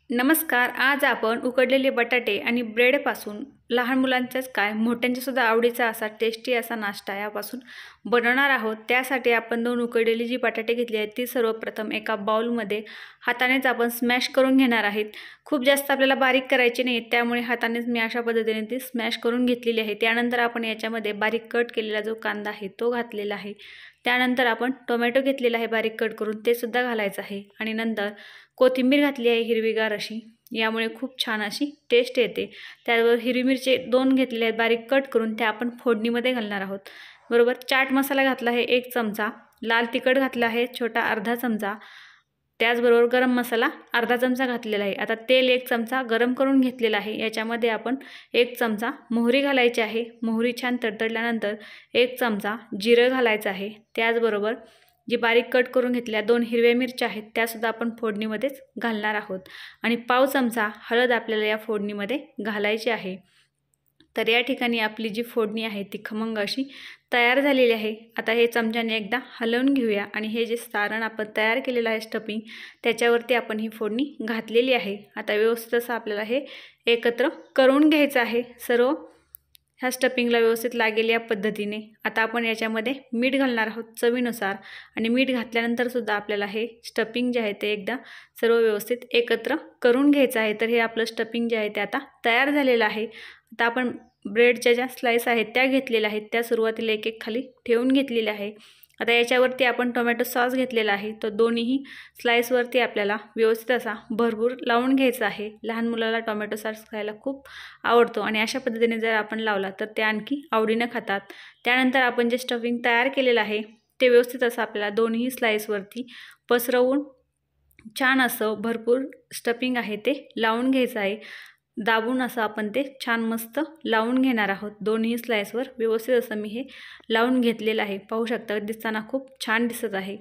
नमस्कार. आज आपण उकडलेले बटाटे आणि ब्रेडपासून लहान मुलांच्याच काय मोठ्यांच्या सुद्धा आवडीचा असा टेस्टी असा नाश्ता यापासून बनवणार आहोत। त्यासाठी आपण 2 उकडलेली जी बटाटे घेतली आहेत ती सर्वप्रथम एका बाउलमध्ये हातानेच आपण स्मॅश करून घेणार आहेत। खूप जास्त आपल्याला बारीक करायची नाही, त्यामुळे हातानेच मी अशा पद्धतीने ती स्मॅश करून घेतलेली आहे। त्यानंतर आपण याच्यामध्ये बारीक कट केलेला जो कांदा आहे तो घातलेला आहे। त्यानंतर आपण टोमॅटो घेतलेला आहे बारीक कट करून, ते सुद्धा घालायचं आहे आणि नंतर कोथिंबीर घातली आहे हिरवीगार अशी, यामुळे खूप छान अशी टेस्ट येते। त्याचबरोबर हिरवी मिरची 2 घेतलेले आहेत बारीक कट करून, त्या आपण फोडणीमध्ये घालणार आहोत। बरोबर चाट मसाला घातला आहे 1 चमचा, लाल तिखट घातला आहे छोटा अर्धा चमचा, त्याचबरोबर गरम मसाला अर्धा चमचा घातलेला आहे। आता तेल 1 चमचा गरम करून घेतलेला आहे, याच्यामध्ये आपण 1 चमचा मोहरी घालायची आहे। मोहरी छान तडतडल्यानंतर 1 चमचा जिरं घालायचं आहे। त्याचबरोबर जी बारीक कट करून घेतल्या 2 हिरव्या मिरच्या आहेत त्यासुद्धा आपण फोडणीमध्येच घालणार आहोत आणि पाव चमचा हळद आपल्याला या फोडणीमध्ये घालायची आहे। तर या ठिकाणी आपली जी फोडणी आहे ती खमंग अशी तयार झालेली आहे। आता हे चमच्याने एकदा हलवून घेऊया आणि हे जे सारण आपण तयार केलेलं आहे स्टफिंग, त्याच्यावरती आपण ही फोडणी घातलेली आहे। आता व्यवस्थित असं आपल्याला हे एकत्र करून घ्यायचं आहे, सर्व ह्या स्टफिंगला व्यवस्थित लागेल या पद्धतीने। आता आपण याच्यामध्ये मीठ घालणार आहोत चवीनुसार आणि मीठ घातल्यानंतर सुद्धा आपल्याला हे स्टफिंग जे आहे ते एकदा सर्व व्यवस्थित एकत्र करून घ्यायचं आहे। तर हे आपलं स्टफिंग जे आहे ते आता तयार झालेलं आहे। आता आपण ब्रेडच्या ज्या स्लाइस आहेत त्या घेतलेल्या आहेत, त्या सुरुवातीला एक एक खाली ठेवून घेतलेल्या आहे। आता याच्यावरती आपण टोमॅटो सॉस घेतलेला आहे, तो दोन्ही स्लाइसवरती आपल्याला व्यवस्थित असा भरपूर लावून घ्यायचा आहे। लहान मुलाला टोमॅटो सॉस खायला खूप आवडतो आणि अशा पद्धतीने जर आपण लावला तर ते आणखी आवडीने खातात। त्यानंतर आपण जे स्टफिंग तयार केलेलं आहे ते व्यवस्थित असं आपल्याला दोन्ही स्लाइसवरती पसरवून छान असं भरपूर स्टफिंग आहे ते लावून घ्यायचं आहे। दाबून असं आपण ते छान मस्त लावून घेणार आहोत। दोन्ही स्लाइसवर व्यवस्थित असं मी हे लावून घेतलेलं आहे, पाहू शकता दिसताना खूप छान दिसत आहे।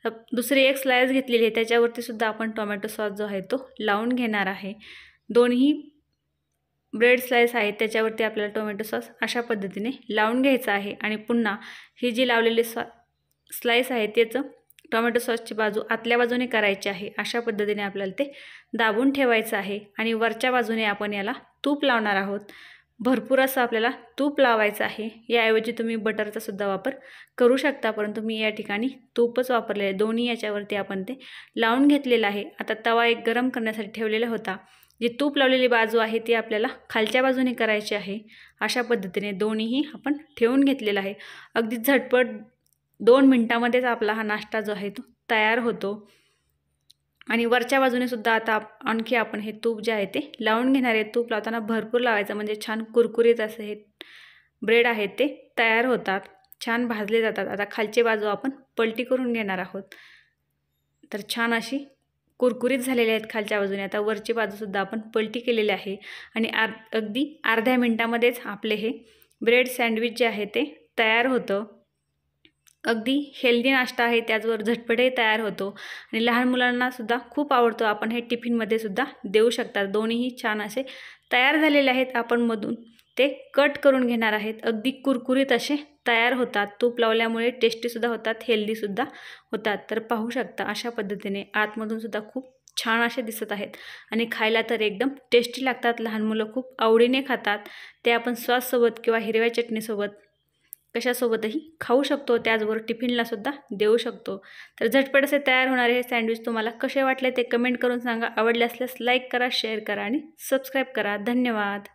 दुसरी एक स्लाइस घेतलेली आहे त्याच्यावरती सुद्धा आपण टोमॅटो सॉस जो आहे तो लावून घेणार आहे। दोन्ही ब्रेड स्लाइस आहेत त्याच्यावरती आपल्याला टोमॅटो सॉस अशा पद्धतीने लावून घ्यायचा आहे आणि पुन्हा ही जी लावलेली स्लाइस आहे त्याचं टोमॅटो सॉसची बाजू आतल्या बाजूने करायची आहे। अशा पद्धतीने आपल्याला ते दाबून ठेवायचं आहे आणि वरच्या बाजूने आपण याला तूप लावणार आहोत। भरपूर असं आपल्याला तूप लावायचं आहे, याऐवजी तुम्ही बटरचा सुद्धा वापर करू शकता, परंतु मी या ठिकाणी तूपच वापरले आहे। दोन्ही याच्यावरती आपण ते लावून घेतलेलं आहे। आता तवा एक गरम करण्यासाठी ठेवलेला होता, जी तूप लावलेली बाजू आहे ती आपल्याला खालच्या बाजूने करायची आहे। अशा पद्धतीने दोन्हीही आपण ठेवून घेतलेला आहे। अगदी झटपट 2 मिनिटांमध्येच आपला हा नाश्ता जो आहे तो तयार होतो आणि वरच्या बाजूने सुद्धा आता आणखी आपण हे तूप जे आहे ते लावून घेणार आहे। तूप लावताना भरपूर लावायचं, म्हणजे छान कुरकुरीत असे हे ब्रेड आहेत ते तयार होतात, छान भाजले जातात। आता खालची बाजू आपण पलटी करून घेणार आहोत, तर छान अशी कुरकुरीत झालेले आहेत खालच्या बाजूने। आता वरची बाजूसुद्धा आपण पलटी केलेली आहे आणि अगदी अर्ध्या मिनिटामध्येच आपले हे ब्रेड सँडविच जे आहे ते तयार होतं। अगदी हेल्दी नाश्ता आहे, त्याचबरोबर झटपटही तयार होतो आणि लहान मुलांना सुद्धा खूप आवडतो। आपण हे टिफिनमध्ये सुद्धा देऊ शकता। दोन्हीही छान असे तयार झालेले आहेत। आपण मधून ते कट करून घेणार आहेत, अगदी कुरकुरीत असे तयार होतात। तूप लावल्यामुळे टेस्टीसुद्धा होतात, हेल्दीसुद्धा होतात। तर पाहू शकता अशा पद्धतीने आतमधून सुद्धा खूप छान असे दिसत आहेत आणि खायला तर एकदम टेस्टी लागतात। लहान मुलं खूप आवडीने खातात। ते आपण सॉससोबत किंवा हिरव्या चटणीसोबत कशासोबतही खाऊ शकतो, त्याचबरोबर टिफिनला सुद्धा देऊ शकतो। तर झटपट असे तयार होणारे हे सँडविच तुम्हाला कसे वाटले ते कमेंट करून सांगा। आवडले असल्यास लाईक करा, शेअर करा आणि सबस्क्राईब करा। धन्यवाद।